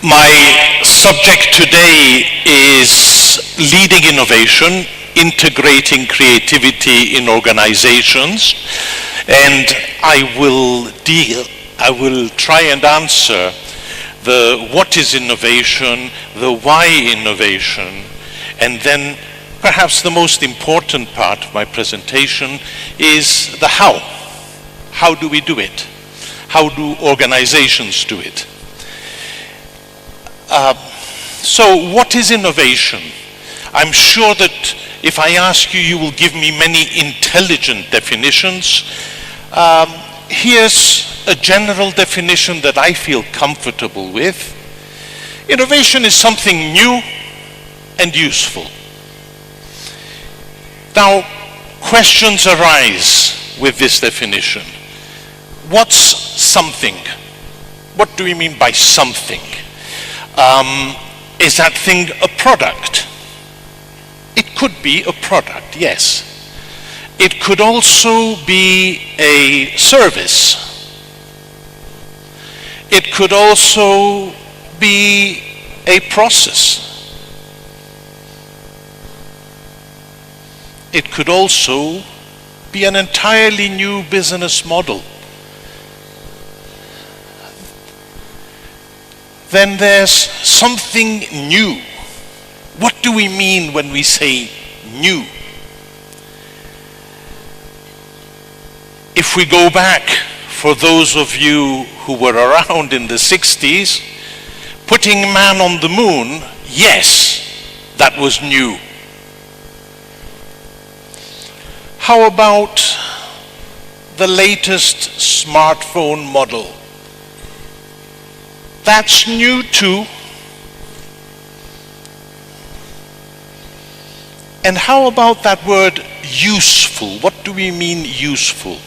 My subject today is leading innovation, integrating creativity in organizations, and I will try and answer the what is innovation, the why innovation, and then perhaps the most important part of my presentation is the how. How do we do it? How do organizations do it? So what is innovation? I'm sure that if I ask you, you will give me many intelligent definitions. Here's a general definition that I feel comfortable with. Innovation is something new and useful. Now, questions arise with this definition. What's something? What do we mean by something? Is that thing a product? It could be a product, yes. It could also be a service. It could also be a process. It could also be an entirely new business model. Then there's something new. What do we mean when we say new? If we go back, for those of you who were around in the 60s, putting man on the moon, yes, that was new. How about the latest smartphone model? That's new too. And how about that word useful? What do we mean useful?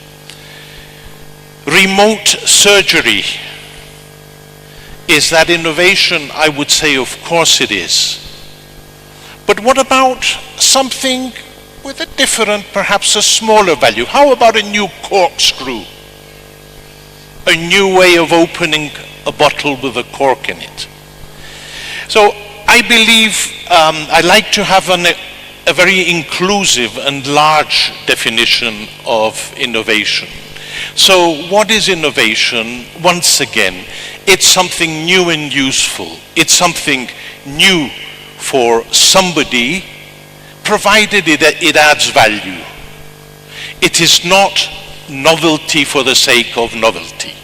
Remote surgery. Is that innovation? I would say of course it is. But what about something with a different, perhaps a smaller value? How about a new corkscrew? A new way of opening a bottle with a cork in it. So I believe I like to have a very inclusive and large definition of innovation. So what is innovation? Once again, it's something new and useful. It's something new for somebody, provided it adds value. It is not novelty for the sake of novelty.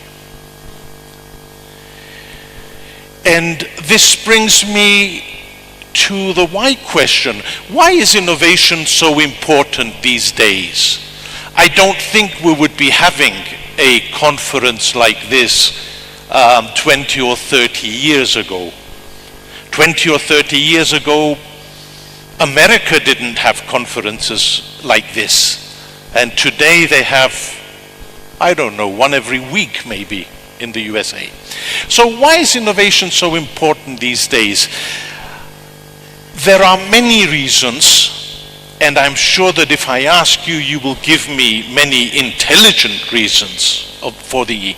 And this brings me to the why question. Why is innovation so important these days? I don't think we would be having a conference like this 20 or 30 years ago. 20 or 30 years ago, America didn't have conferences like this. And today they have, I don't know, one every week maybe in the USA. So why is innovation so important these days? There are many reasons, and I'm sure that if I ask you, you will give me many intelligent reasons for the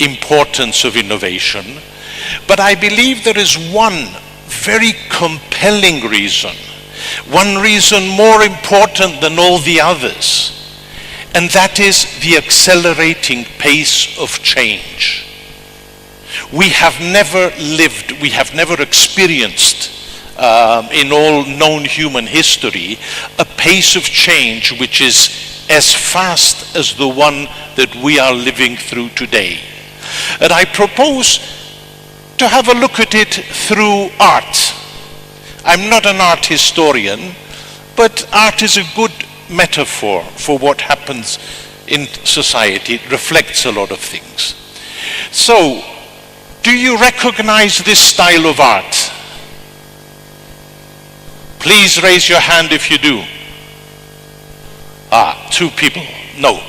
importance of innovation. But I believe there is one very compelling reason, one reason more important than all the others, and that is the accelerating pace of change. We have never lived, we have never experienced in all known human history a pace of change which is as fast as the one that we are living through today. And I propose to have a look at it through art. I'm not an art historian, but art is a good metaphor for what happens in society. It reflects a lot of things. So, do you recognize this style of art? Please raise your hand if you do. Two people. No,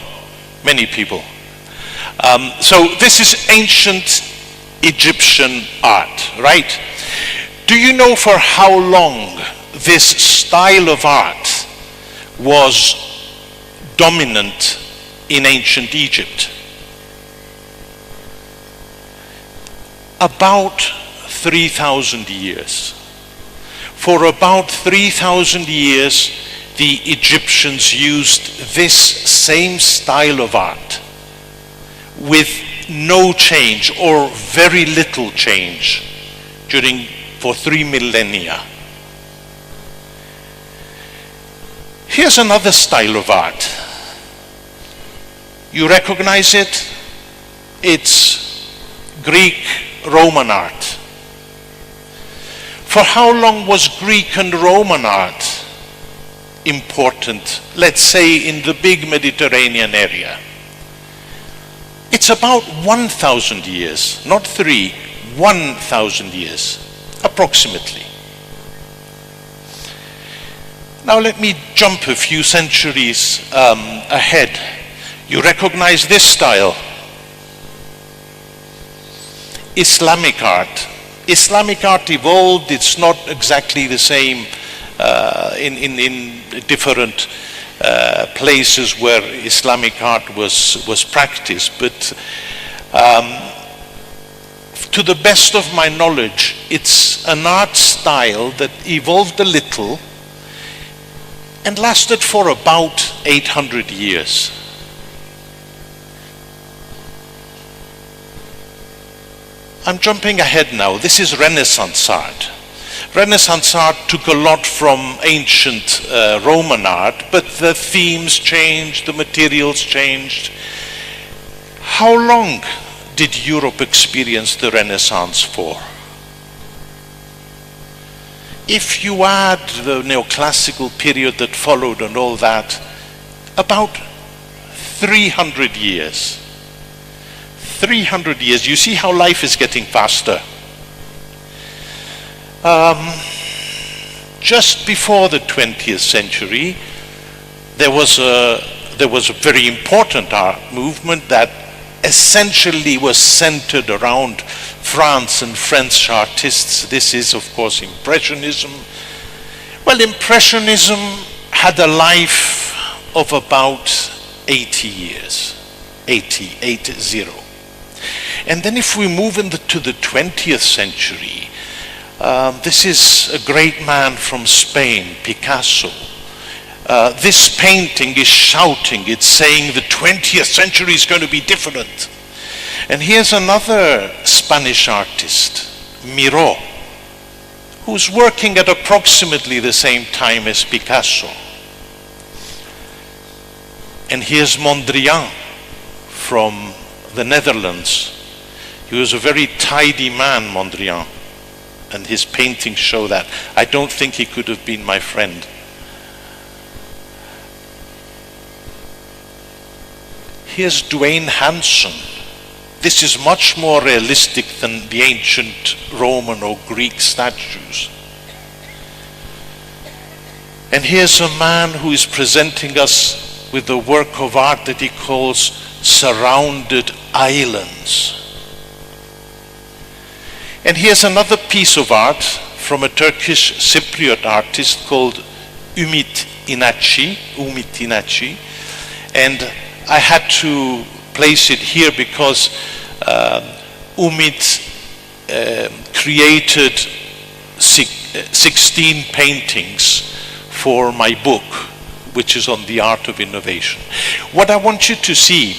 many people. So this is ancient Egyptian art, right? Do you know for how long this style of art was dominant in ancient Egypt? About 3,000 years. For about 3,000 years, the Egyptians used this same style of art with no change or very little change for 3 millennia. Here's another style of art. You recognize it? It's Greek Roman art. For how long was Greek and Roman art important, let's say in the big Mediterranean area? It's about 1,000 years, not 3, 1,000 years, approximately. Now let me jump a few centuries ahead. You recognize this style? Islamic art. Islamic art evolved. It's not exactly the same in different places where Islamic art was practiced, but to the best of my knowledge, it's an art style that evolved a little and lasted for about 800 years. I'm jumping ahead now. This is Renaissance art. Renaissance art took a lot from ancient Roman art, but the themes changed, the materials changed. How long did Europe experience the Renaissance for? If you add the neoclassical period that followed and all that, about 300 years. 300 years. You see how life is getting faster. Just before the 20th century, there was a very important art movement that essentially was centered around France and French artists. This is, of course, Impressionism. Well, Impressionism had a life of about 80 years, 80. And then if we move into the 20th century, this is a great man from Spain, Picasso. This painting is shouting, it's saying the 20th century is going to be different. And here's another Spanish artist, Miró, who's working at approximately the same time as Picasso. And here's Mondrian from the Netherlands. He was a very tidy man, Mondrian, and his paintings show that. I don't think he could have been my friend. Here's Dwayne Hanson. This is much more realistic than the ancient Roman or Greek statues. And here's a man who is presenting us with a work of art that he calls Surrounded Islands. And here's another piece of art from a Turkish Cypriot artist called Ümit İnatçı. And I had to place it here because Ümit created 16 paintings for my book, which is on the art of innovation. What I want you to see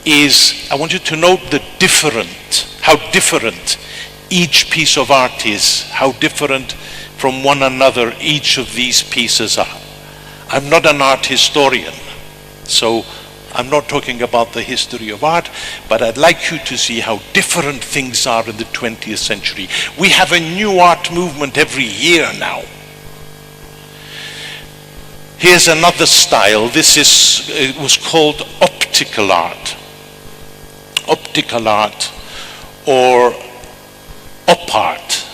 is, I want you to note how different each piece of art is, how different from one another each of these pieces are. I'm not an art historian, so I'm not talking about the history of art, but I'd like you to see how different things are in the 20th century. We have a new art movement every year now. Here's another style. It was called optical art. Optical art or op art.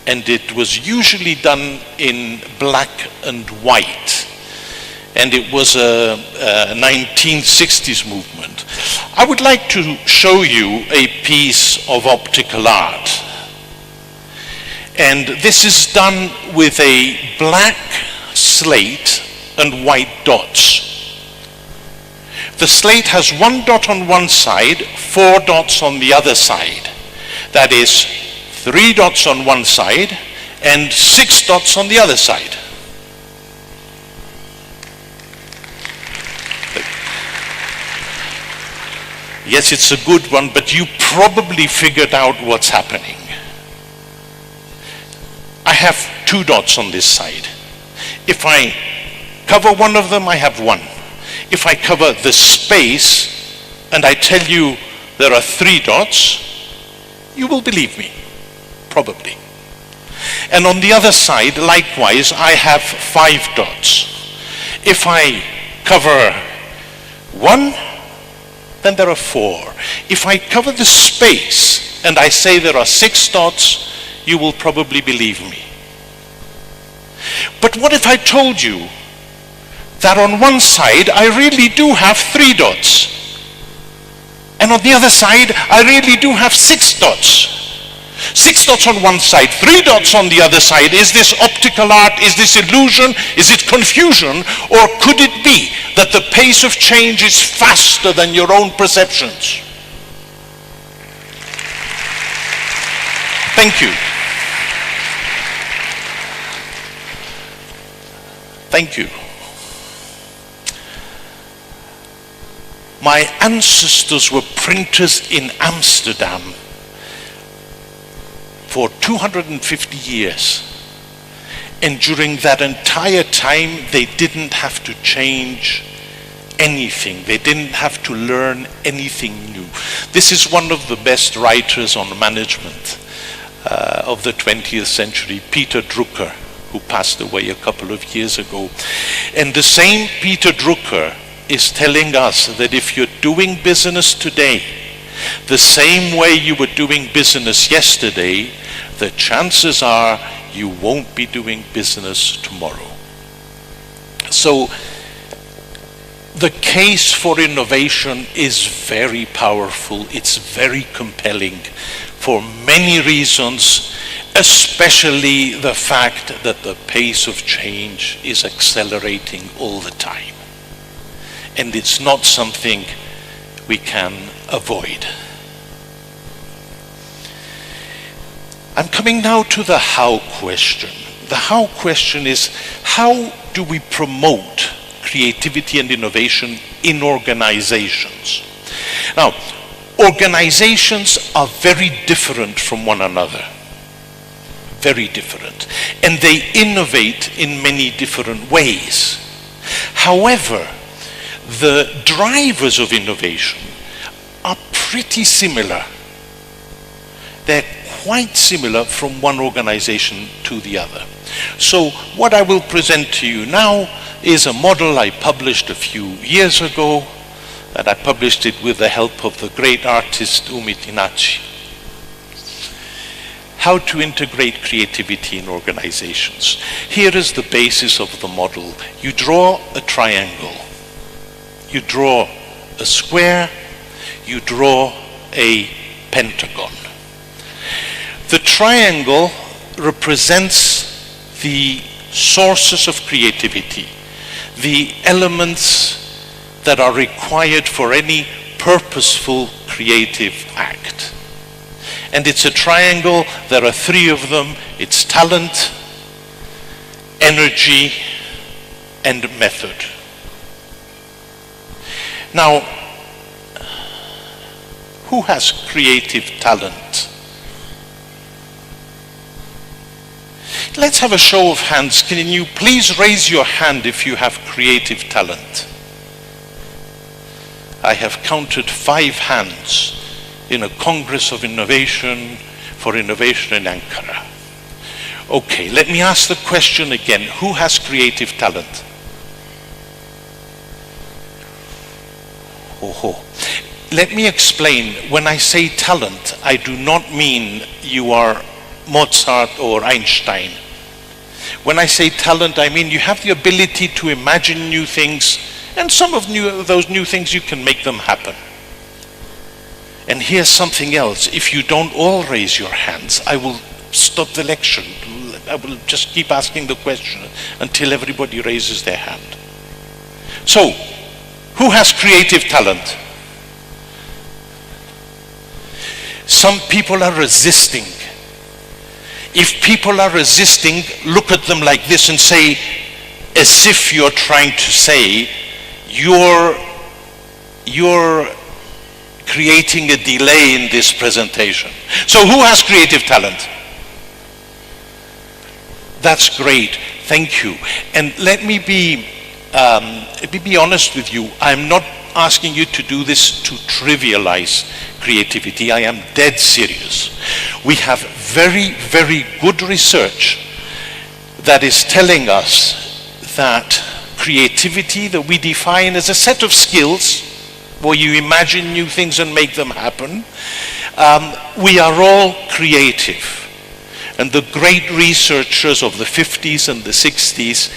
And it was usually done in black and white. And it was a 1960s movement. I would like to show you a piece of optical art. And this is done with a black slate and white dots. The slate has one dot on one side, 4 dots on the other side. That is 3 dots on one side and 6 dots on the other side. Yes, it's a good one, but you probably figured out what's happening. I have 2 dots on this side. If I cover one of them, I have 1. If I cover the space and I tell you there are 3 dots, you will believe me, probably. And on the other side, likewise, I have 5 dots. If I cover 1, then there are 4. If I cover the space and I say there are 6 dots, you will probably believe me. But what if I told you that on one side I really do have 3 dots, and on the other side I really do have 6 dots? 6 dots on one side, 3 dots on the other side. Is this optical art? Is this illusion? Is it confusion? Or could it be that the pace of change is faster than your own perceptions? Thank you. Thank you. My ancestors were printers in Amsterdam for 250 years. And during that entire time, they didn't have to change anything. They didn't have to learn anything new. This is one of the best writers on management of the 20th century, Peter Drucker, who passed away a couple of years ago. And the same Peter Drucker is telling us that if you're doing business today the same way you were doing business yesterday, the chances are you won't be doing business tomorrow. So the case for innovation is very powerful. It's very compelling for many reasons, especially the fact that the pace of change is accelerating all the time. And it's not something we can avoid. I'm coming now to the how question. The how question is, how do we promote creativity and innovation in organizations? Now, organizations are very different from one another. Very different. And they innovate in many different ways. However, the drivers of innovation are pretty similar. They're quite similar from one organization to the other. So what I will present to you now is a model I published a few years ago, and I published it with the help of the great artist Michaelides. How to integrate creativity in organizations. Here is the basis of the model. You draw a triangle. You draw a square, you draw a pentagon. The triangle represents the sources of creativity, the elements that are required for any purposeful creative act. And it's a triangle, there are 3 of them. It's talent, energy, and method. Now, who has creative talent? Let's have a show of hands. Can you please raise your hand if you have creative talent? I have counted 5 hands in a Congress of Innovation for Innovation in Ankara. Okay, let me ask the question again. Who has creative talent? Let me explain. When I say talent, I do not mean you are Mozart or Einstein. When I say talent, I mean you have the ability to imagine new things, and some of those new things you can make them happen. And here's something else. If you don't all raise your hands, I will stop the lecture. I will just keep asking the question until everybody raises their hand. So, who has creative talent? Some people are resisting If people are resisting, look at them like this and say, as if you're trying to say, you're creating a delay in this presentation. So who has creative talent? That's great, thank you. And let me be honest with you. I'm not asking you to do this to trivialize creativity. I am dead serious. We have very, very good research that is telling us that creativity, that we define as a set of skills where you imagine new things and make them happen, we are all creative. And the great researchers of the 50s and the 60s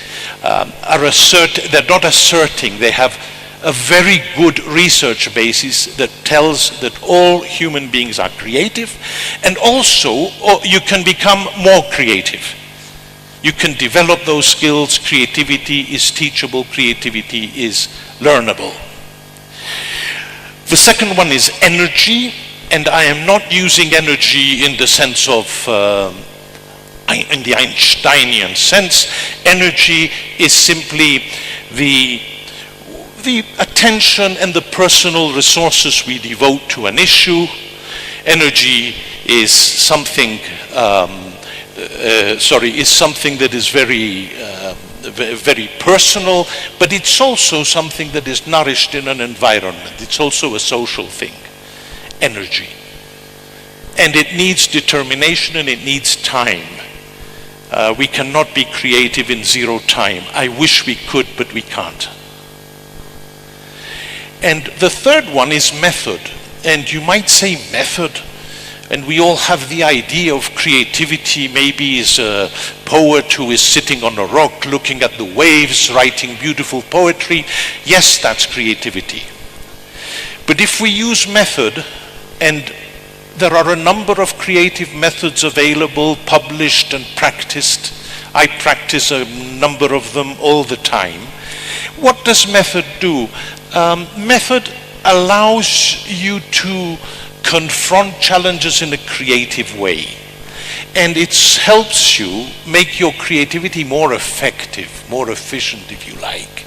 they're not asserting, they have a very good research basis that tells that all human beings are creative, and also you can become more creative. You can develop those skills. Creativity is teachable, creativity is learnable. The second one is energy, and I am not using energy in the sense of in the Einsteinian sense. Energy is simply the attention and the personal resources we devote to an issue. Energy is something that is very personal, but it's also something that is nourished in an environment. It's also a social thing, energy. And it needs determination and it needs time. We cannot be creative in zero time. I wish we could, but we can't. And the third one is method. And you might say method, and we all have the idea of creativity maybe as a poet who is sitting on a rock looking at the waves, writing beautiful poetry. Yes, that's creativity. But if we use method, and there are a number of creative methods available, published and practiced. I practice a number of them all the time. What does method do? Method allows you to confront challenges in a creative way. And it helps you make your creativity more effective, more efficient, if you like.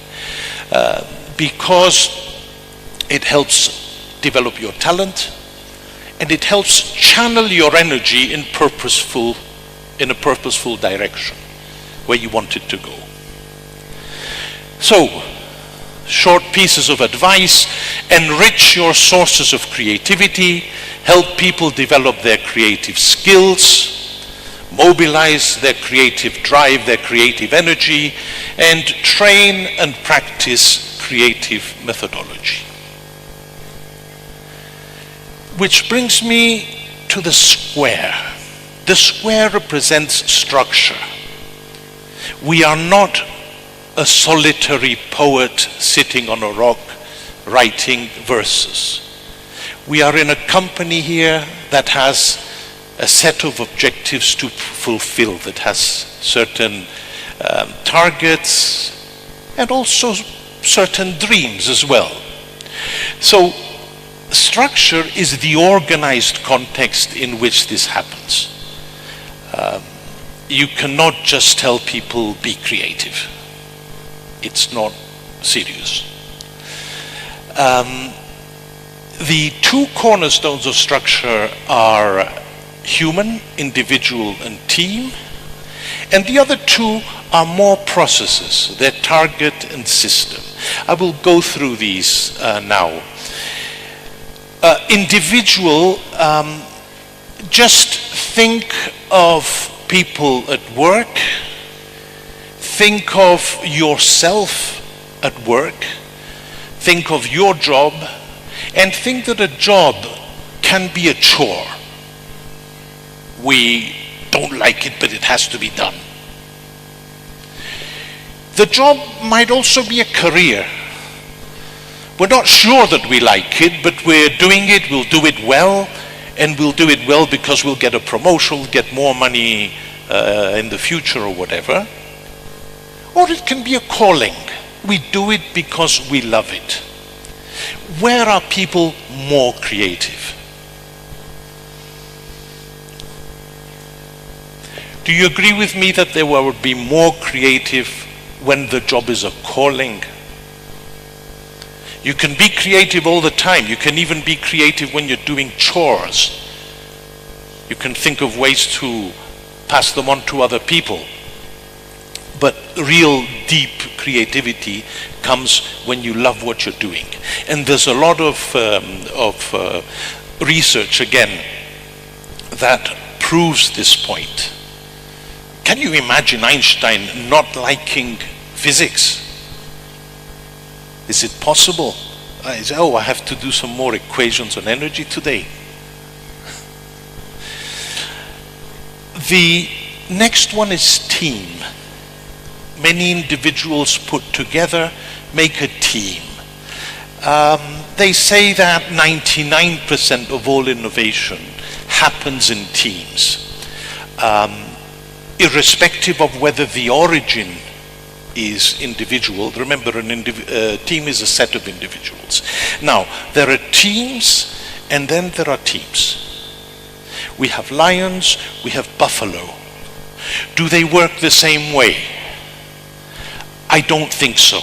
Because it helps develop your talent, and it helps channel your energy in a purposeful direction where you want it to go. So, short pieces of advice: enrich your sources of creativity, help people develop their creative skills, mobilize their creative drive, their creative energy, and train and practice creative methodology. Which brings me to the square. The square represents structure. We are not a solitary poet sitting on a rock writing verses. We are in a company here that has a set of objectives to fulfill, that has certain targets and also certain dreams as well. So structure is the organized context in which this happens. You cannot just tell people, be creative. It's not serious. The two cornerstones of structure are human, individual, and team. And the other two are more processes. They're target and system. I will go through these now. Individual, just think of people at work. Think of yourself at work. Think of your job, and think that a job can be a chore. We don't like it, but it has to be done. The job might also be a career. We're not sure that we like it, but we're doing it, we'll do it well, and we'll do it well because we'll get a promotion, we'll get more money in the future or whatever. Or it can be a calling. We do it because we love it. Where are people more creative? Do you agree with me that there would be more creative when the job is a calling? You can be creative all the time. You can even be creative when you're doing chores. You can think of ways to pass them on to other people. But real deep creativity comes when you love what you're doing. And there's a lot of research, again, that proves this point. Can you imagine Einstein not liking physics? Is it possible? I say, I have to do some more equations on energy today. The next one is team. Many individuals put together make a team. They say that 99% of all innovation happens in teams, irrespective of whether the origin is individual. Remember, a team is a set of individuals. Now, there are teams, and then there are teams. We have lions, we have buffalo. Do they work the same way? I don't think so.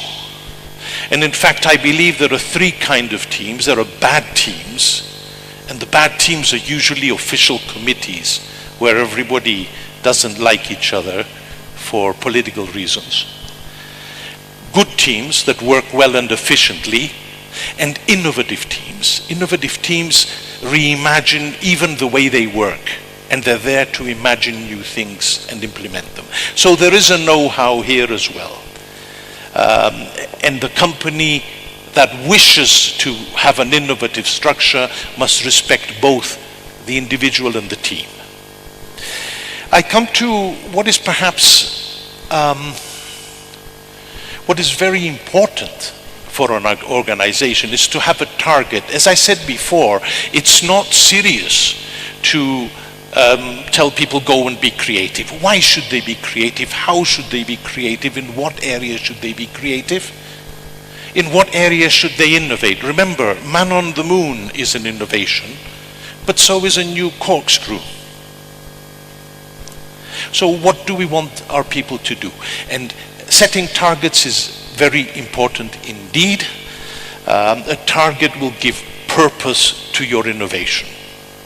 And in fact, I believe there are three kinds of teams. There are bad teams, and the bad teams are usually official committees where everybody doesn't like each other for political reasons. Good teams that work well and efficiently, and innovative teams. Innovative teams reimagine even the way they work, and they're there to imagine new things and implement them. So there is a know-how here as well. And the company that wishes to have an innovative structure must respect both the individual and the team. I come to what is perhaps what is very important for an organization is to have a target. As I said before, it's not serious to tell people go and be creative. Why should they be creative? How should they be creative? In what areas should they be creative? In what areas should they innovate? Remember, man on the moon is an innovation, but so is a new corkscrew. So what do we want our people to do? And setting targets is very important indeed. A target will give purpose to your innovation.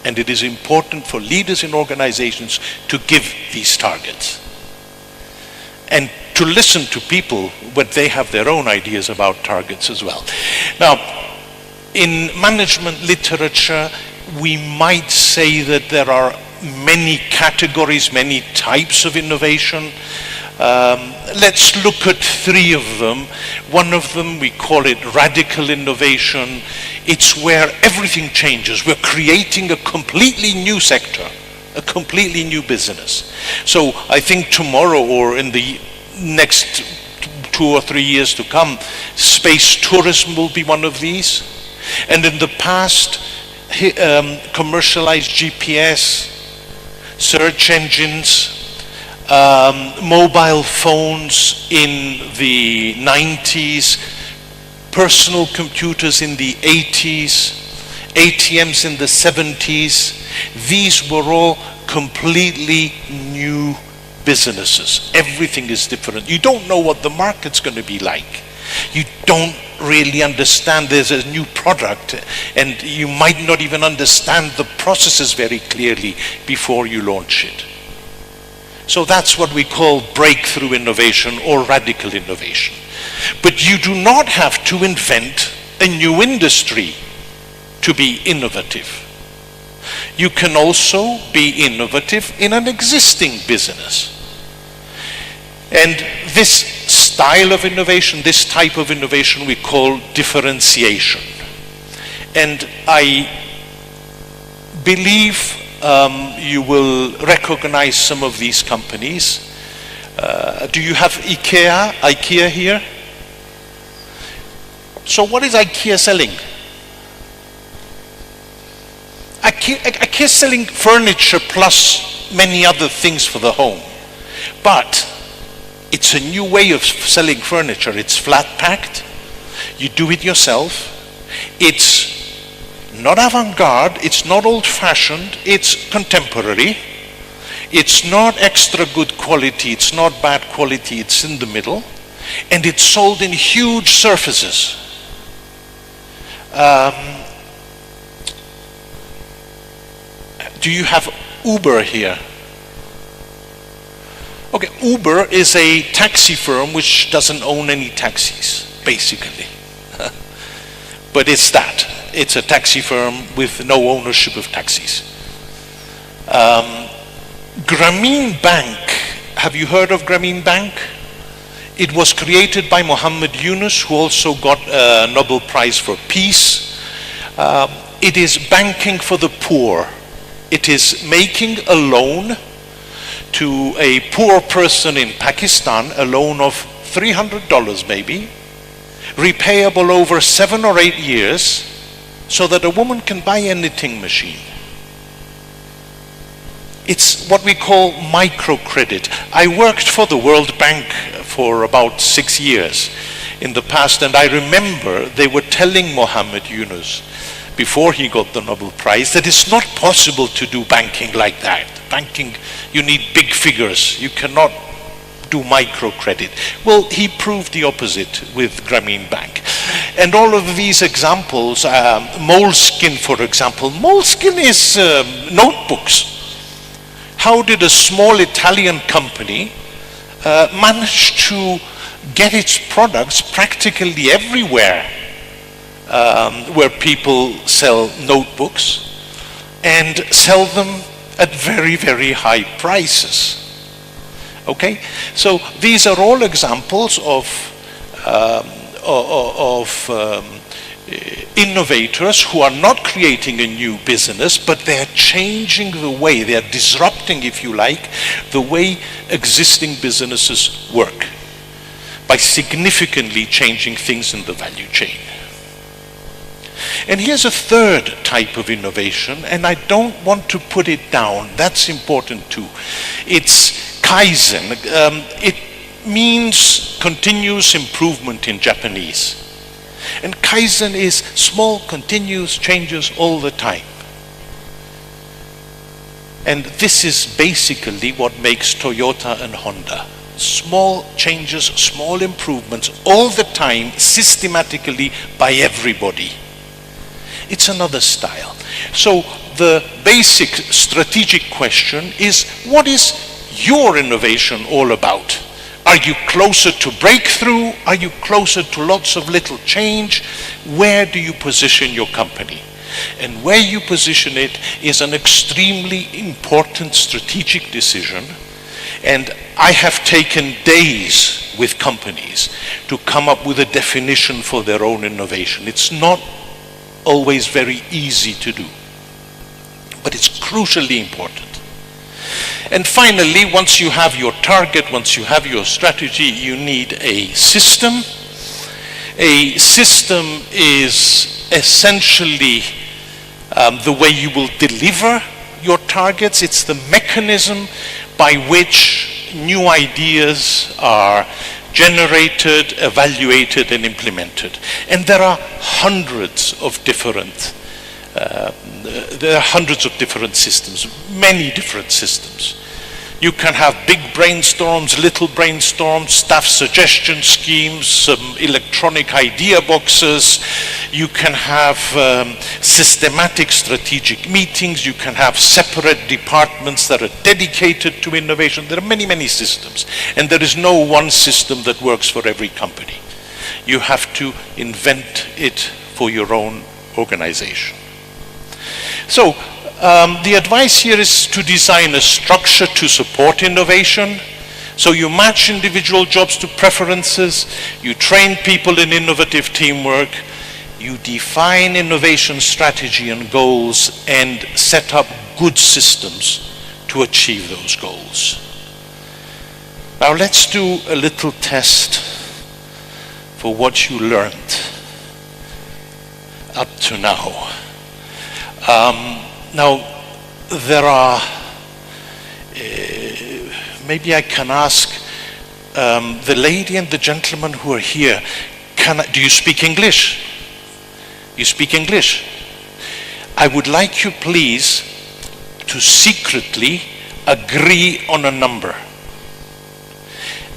And it is important for leaders in organizations to give these targets. And to listen to people when they have their own ideas about targets as well. Now, in management literature, we might say that there are many categories, many types of innovation. Let's look at three of them. One of them, we call it radical innovation. It's where everything changes. We're creating a completely new sector, a completely new business. So I think tomorrow or in the next 2 or 3 years to come, space tourism will be one of these. And in the past, commercialized GPS, search engines, mobile phones in the 90s, personal computers in the 80s, ATMs in the 70s. These were all completely new businesses. Everything is different. You don't know what the market's going to be like. You don't really understand there's a new product, and you might not even understand the processes very clearly before you launch it. So that's what we call breakthrough innovation or radical innovation. But you do not have to invent a new industry to be innovative. You can also be innovative in an existing business. And this style of innovation, this type of innovation, we call differentiation. And I believe you will recognize some of these companies. Do you have IKEA here? So what is IKEA selling? IKEA is selling furniture plus many other things for the home. But it's a new way of selling furniture. It's flat packed. You do it yourself. It's not avant-garde. It's not old-fashioned. It's contemporary. It's not extra good quality, it's not bad quality, it's in the middle. And it's sold in huge surfaces. Do you have Uber here? Okay, Uber is a taxi firm which doesn't own any taxis, basically. But it's that. It's a taxi firm with no ownership of taxis. Grameen Bank, have you heard of Grameen Bank? It was created by Muhammad Yunus, who also got a Nobel Prize for Peace. It is banking for the poor. It is making a loan to a poor person in Pakistan, a loan of $300 maybe, repayable over 7 or 8 years, so that a woman can buy a knitting machine. It's what we call microcredit. I worked for the World Bank for about 6 years in the past, and I remember they were telling Muhammad Yunus, before he got the Nobel Prize, that it's not possible to do banking like that. Banking, you need big figures. You cannot do microcredit. Well, he proved the opposite with Grameen Bank. And all of these examples, Moleskine, for example. Moleskine is notebooks. How did a small Italian company manage to get its products practically everywhere where people sell notebooks and sell them at very, very high prices? Okay, so these are all examples of innovators who are not creating a new business, but they're changing the way, they're disrupting, if you like, the way existing businesses work by significantly changing things in the value chain. And here's a third type of innovation, and I don't want to put it down, that's important too. It's Kaizen. It means continuous improvement in Japanese. And Kaizen is small, continuous changes all the time. And this is basically what makes Toyota and Honda. Small changes, small improvements, all the time, systematically by everybody. It's another style. So the basic strategic question is, what is your innovation all about? Are you closer to breakthrough? Are you closer to lots of little change? Where do you position your company? And where you position it is an extremely important strategic decision. And I have taken days with companies to come up with a definition for their own innovation. It's not always very easy to do, but it's crucially important. And finally, once you have your target, once you have your strategy, you need a system. A system is essentially the way you will deliver your targets. It's the mechanism by which new ideas are generated, evaluated, and implemented. And there are hundreds of different systems, many different systems. You can have big brainstorms, little brainstorms, staff suggestion schemes, some electronic idea boxes. You can have systematic strategic meetings. You can have separate departments that are dedicated to innovation. There are many, many systems. And there is no one system that works for every company. You have to invent it for your own organization. So, the advice here is to design a structure to support innovation. So you match individual jobs to preferences, you train people in innovative teamwork, you define innovation strategy and goals, and set up good systems to achieve those goals. Now let's do a little test for what you learned up to now. Now, there are, maybe I can ask the lady and the gentleman who are here, do you speak English? You speak English? I would like you please to secretly agree on a number.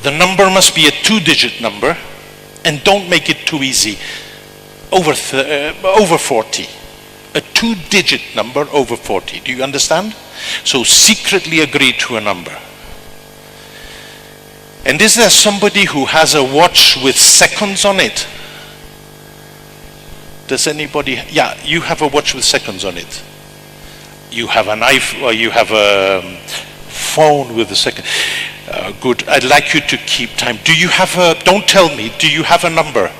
The number must be a 2-digit number, and don't make it too easy. Over 40. A 2-digit number over 40. Do you understand? So secretly agree to a number. And is there somebody who has a watch with seconds on it? Does anybody? Yeah, you have a watch with seconds on it. You have an iPhone, or you have a phone with a second. Good. I'd like you to keep time. Do you have a? Don't tell me. Do you have a number?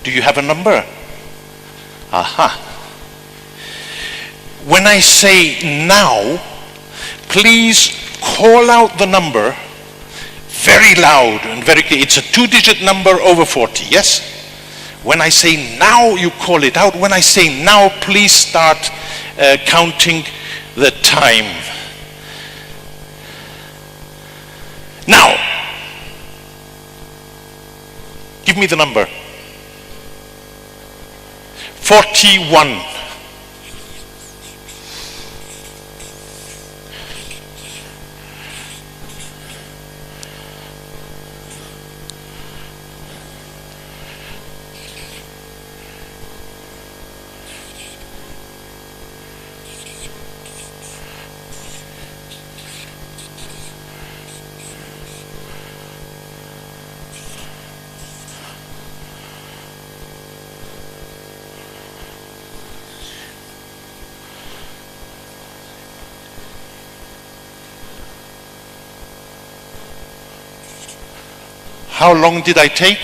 Do you have a number? Aha. When I say now, please call out the number very loud and very clear. It's a 2-digit number over 40. Yes. When I say now, you call it out. When I say now, please start counting the time. Now, give me the number. 41. How long did I take?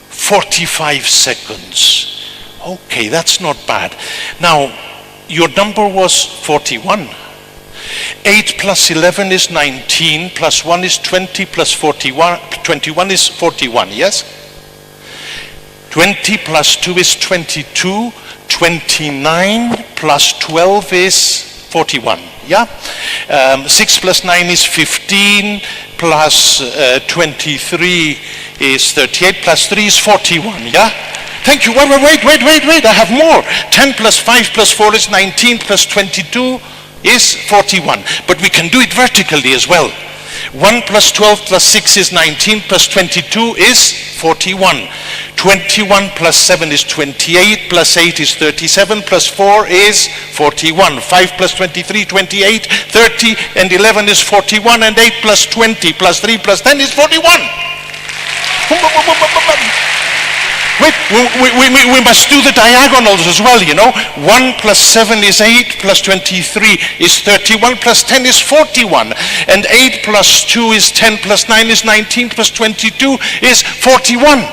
45 seconds. Okay, that's not bad. Now, your number was 41. 8 plus 11 is 19, plus 1 is 20, plus 21 is 41, yes? 20 plus 2 is 22, 29 plus 12 is 41, yeah? 6 plus 9 is 15, plus 23 is 38, plus 3 is 41, yeah? Thank you. Wait, I have more. 10 plus 5 plus 4 is 19, plus 22 is 41. But we can do it vertically as well. 1 plus 12 plus 6 is 19, plus 22 is 41. 21 plus 7 is 28, plus 8 is 37, plus 4 is 41. 5 plus 23, 28, 30, and 11 is 41, and 8 plus 20, plus 3 plus 10 is 41. Wait, we must do the diagonals as well, you know. 1 plus 7 is 8, plus 23 is 31, plus 10 is 41. And 8 plus 2 is 10, plus 9 is 19, plus 22 is 41.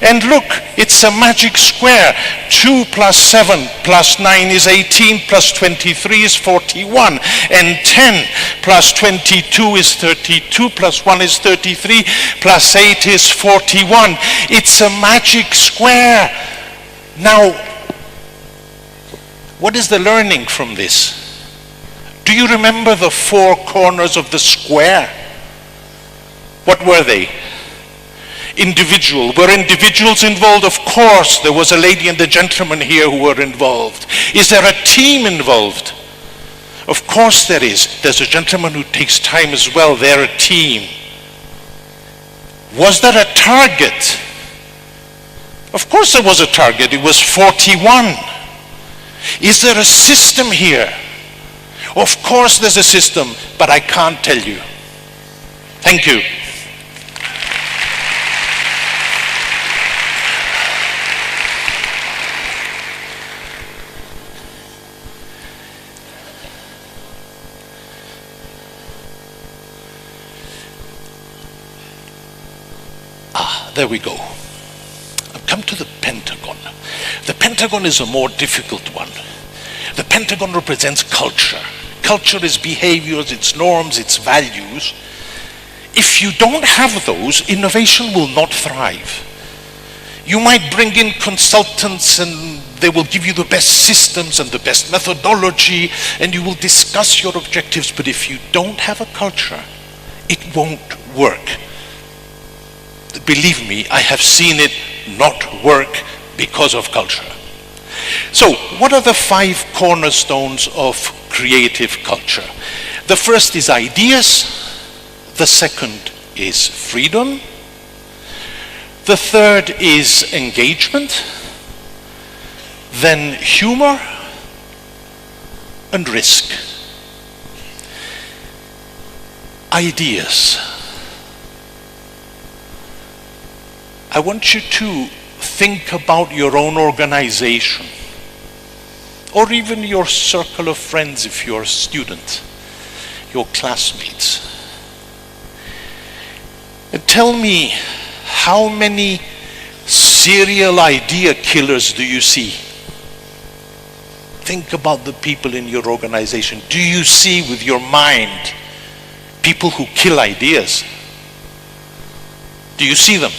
And look, it's a magic square. 2 plus 7 plus 9 is 18, plus 23 is 41. And 10 plus 22 is 32, plus 1 is 33, plus 8 is 41. It's a magic square. Now, what is the learning from this? Do you remember the 4 corners of the square? What were they? Individual. Were individuals involved? Of course. There was a lady and a gentleman here who were involved. Is there a team involved? Of course there is. There's a gentleman who takes time as well. They're a team. Was there a target? Of course there was a target. It was 41. Is there a system here? Of course there's a system, but I can't tell you. Thank you. There we go. I've come to the Pentagon. The Pentagon is a more difficult one. The Pentagon represents culture. Culture is behaviors, its norms, its values. If you don't have those, innovation will not thrive. You might bring in consultants and they will give you the best systems and the best methodology, and you will discuss your objectives, but if you don't have a culture, it won't work. Believe me, I have seen it not work because of culture. So, what are the 5 cornerstones of creative culture? The first is ideas. The second is freedom. The third is engagement. Then humor and risk. Ideas. I want you to think about your own organization, or even your circle of friends if you're a student, your classmates. And tell me, how many serial idea killers do you see? Think about the people in your organization. Do you see with your mind people who kill ideas? Do you see them?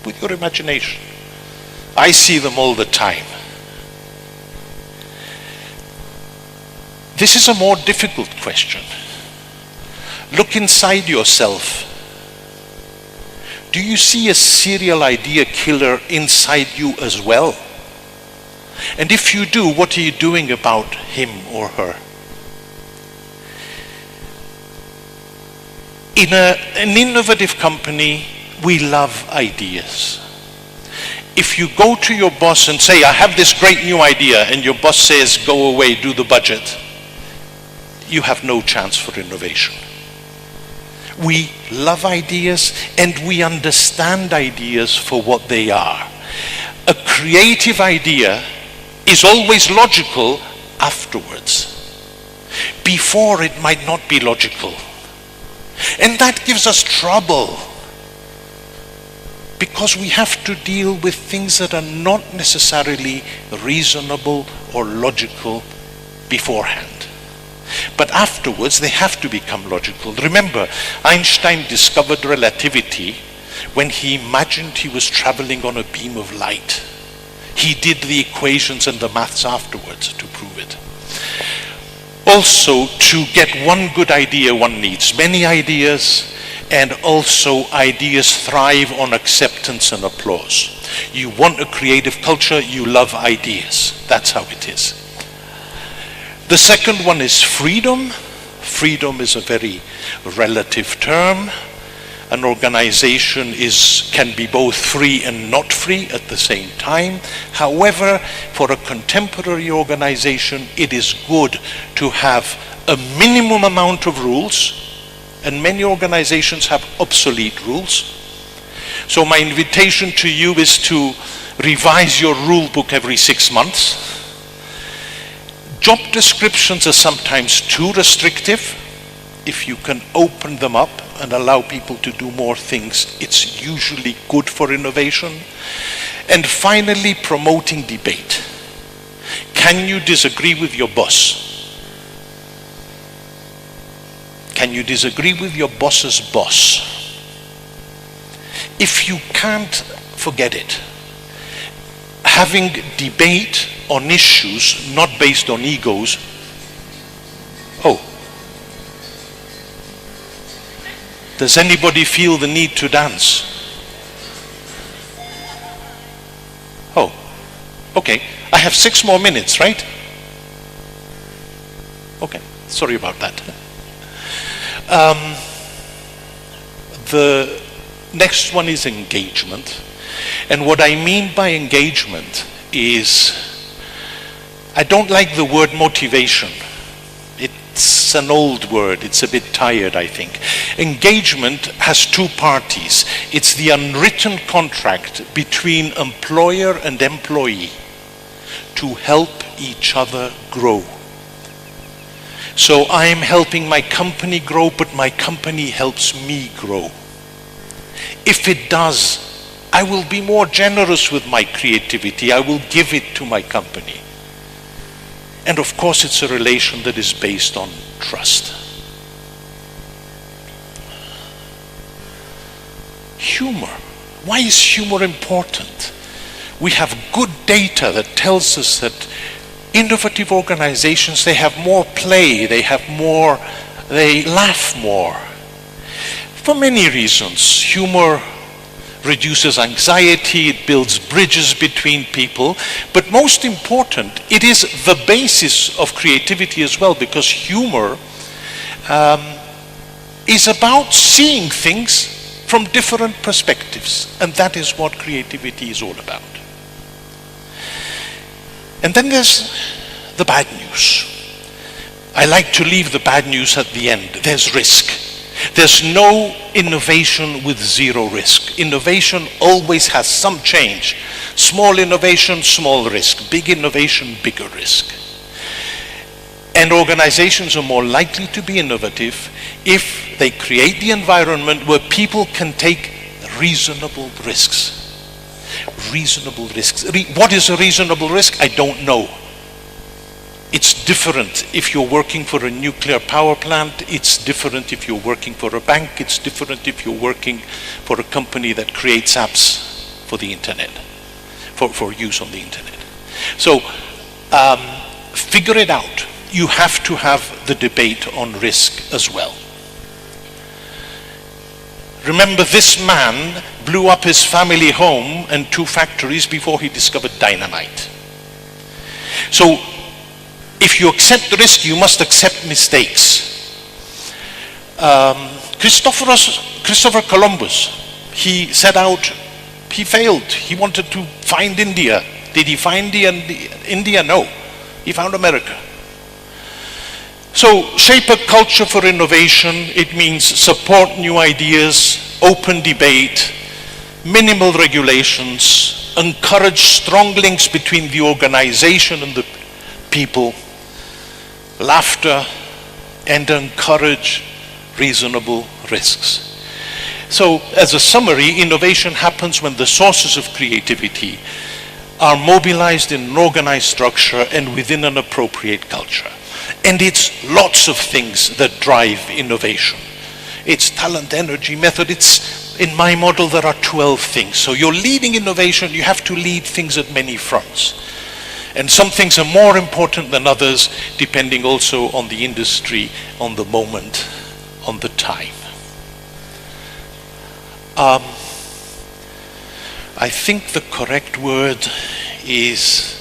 With your imagination. I see them all the time. This is a more difficult question. Look inside yourself. Do you see a serial idea killer inside you as well? And if you do, what are you doing about him or her? In an innovative company, we love ideas. If you go to your boss and say, I have this great new idea, and your boss says, go away, do the budget, you have no chance for innovation. We love ideas and we understand ideas for what they are. A creative idea is always logical afterwards. Before, it might not be logical. And that gives us trouble, because we have to deal with things that are not necessarily reasonable or logical beforehand. But afterwards, they have to become logical. Remember, Einstein discovered relativity when he imagined he was traveling on a beam of light. He did the equations and the maths afterwards to prove it. Also, to get one good idea, one needs many ideas, and also ideas thrive on acceptance and applause. You want a creative culture, you love ideas. That's how it is. The second one is freedom. Freedom is a very relative term. An organization can be both free and not free at the same time. However, for a contemporary organization, it is good to have a minimum amount of rules, and many organizations have obsolete rules. So my invitation to you is to revise your rule book every 6 months. Job descriptions are sometimes too restrictive. If you can open them up and allow people to do more things, it's usually good for innovation. And finally, promoting debate. Can you disagree with your boss? Can you disagree with your boss's boss? If you can't, forget it. Having debate on issues not based on egos. Oh. Does anybody feel the need to dance? Oh, okay. I have 6 more minutes, right? Okay, sorry about that. The next one is engagement. And what I mean by engagement is, I don't like the word motivation. It's an old word, it's a bit tired, I think. Engagement has 2 parties. It's the unwritten contract between employer and employee to help each other grow. So I am helping my company grow, but my company helps me grow. If it does, I will be more generous with my creativity. I will give it to my company. And of course, it's a relation that is based on trust. Humor. Why is humor important? We have good data that tells us that innovative organizations, they have more play, they laugh more. For many reasons, humor reduces anxiety, it builds bridges between people, but most important, it is the basis of creativity as well, because humor is about seeing things from different perspectives, and that is what creativity is all about. And then there's the bad news. I like to leave the bad news at the end. There's risk. There's no innovation with zero risk. Innovation always has some change. Small innovation, small risk. Big innovation, bigger risk. And organizations are more likely to be innovative if they create the environment where people can take reasonable risks. Reasonable risks. What is a reasonable risk? I don't know. It's different if you're working for a nuclear power plant. It's different if you're working for a bank. It's different if you're working for a company that creates apps for the internet, for use on the internet. So figure it out. You have to have the debate on risk as well. Remember, this man blew up his family home and 2 factories before he discovered dynamite. So if you accept the risk, you must accept mistakes. Christopher Columbus, he set out, he failed. He wanted to find India. Did he find India? No. He found America. So shape a culture for innovation. It means support new ideas, open debate, minimal regulations, encourage strong links between the organization and the people, laughter, and encourage reasonable risks. So as a summary, innovation happens when the sources of creativity are mobilized in an organized structure and within an appropriate culture. And it's lots of things that drive innovation. It's talent, energy, method. It's, in my model, there are 12 things. So you're leading innovation, you have to lead things at many fronts. And some things are more important than others, depending also on the industry, on the moment, on the time. I think the correct word is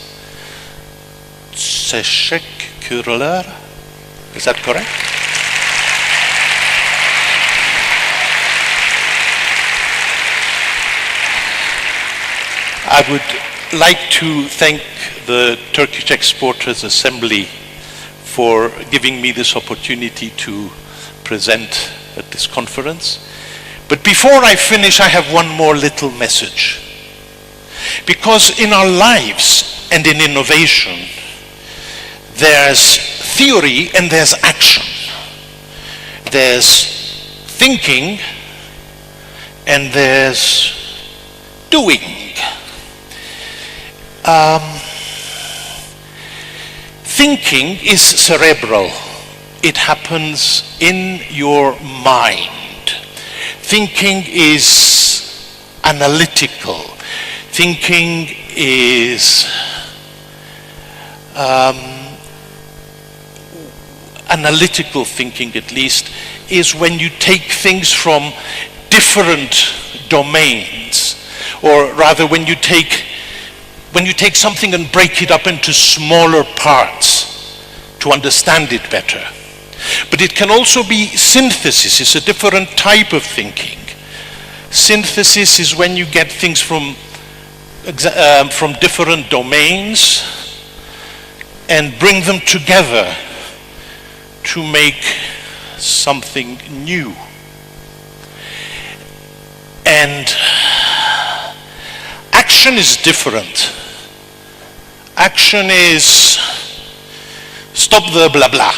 teşekkürler. Is that correct? I would like to thank the Turkish Exporters Assembly for giving me this opportunity to present at this conference. But before I finish, I have one more little message. Because in our lives and in innovation, there's theory and there's action. There's thinking and there's doing. Thinking is cerebral. It happens in your mind. Thinking is analytical. Thinking is analytical thinking, at least, is when you take things from different domains, or rather when you take something and break it up into smaller parts to understand it better. But it can also be synthesis. It's a different type of thinking. Synthesis is when you get things from different domains and bring them together to make something new. And action is different. Action is stop the blah blah.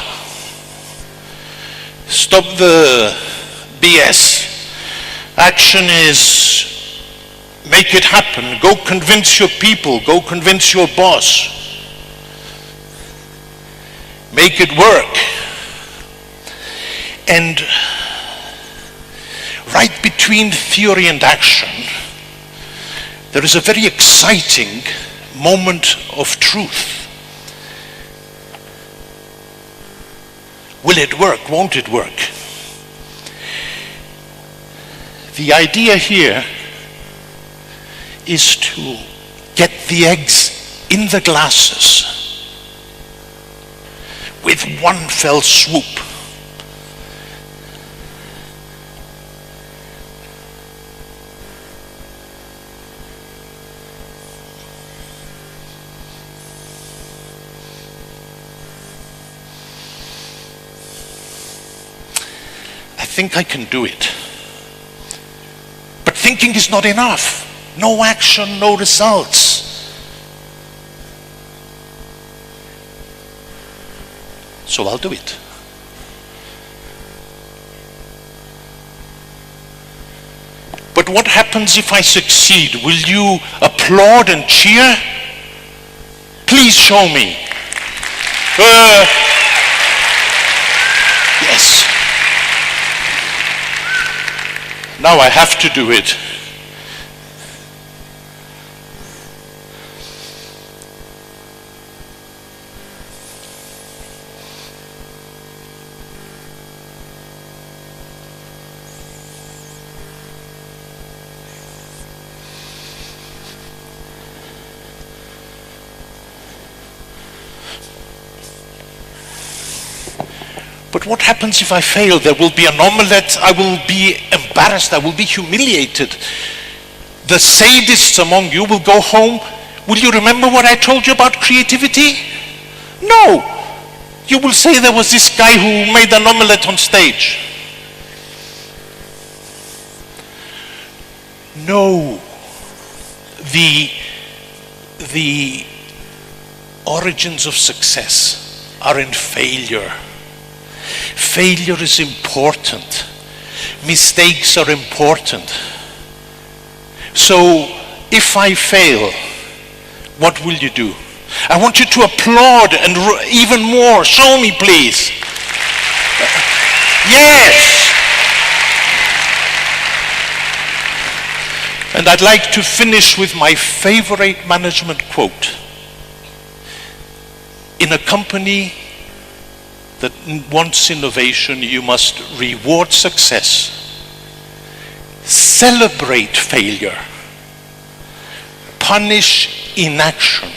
Stop the BS. Action is make it happen. Go convince your people. Go convince your boss. Make it work. And right between theory and action, there is a very exciting moment of truth. Will it work? Won't it work? The idea here is to get the eggs in the glasses with one fell swoop. I think I can do it. But thinking is not enough. No action, no results. So I'll do it. But what happens if I succeed? Will you applaud and cheer? Please show me. Yes. Now I have to do it. But what happens if I fail? There will be an omelette, I will be embarrassed, I will be humiliated. The sadists among you will go home. Will you remember what I told you about creativity? No. You will say there was this guy who made an omelette on stage. No. The origins of success are in failure. Failure is important. Mistakes are important. So if I fail, what will you do? I want you to applaud and even more. Show me, please. Yes. And I'd like to finish with my favorite management quote. In a company that wants innovation, you must reward success, celebrate failure, punish inaction.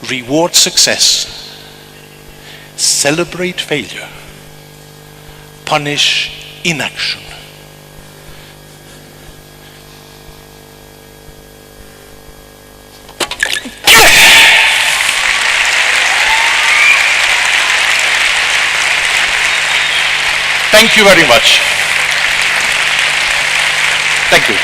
Reward success, celebrate failure, punish inaction. Thank you very much. Thank you.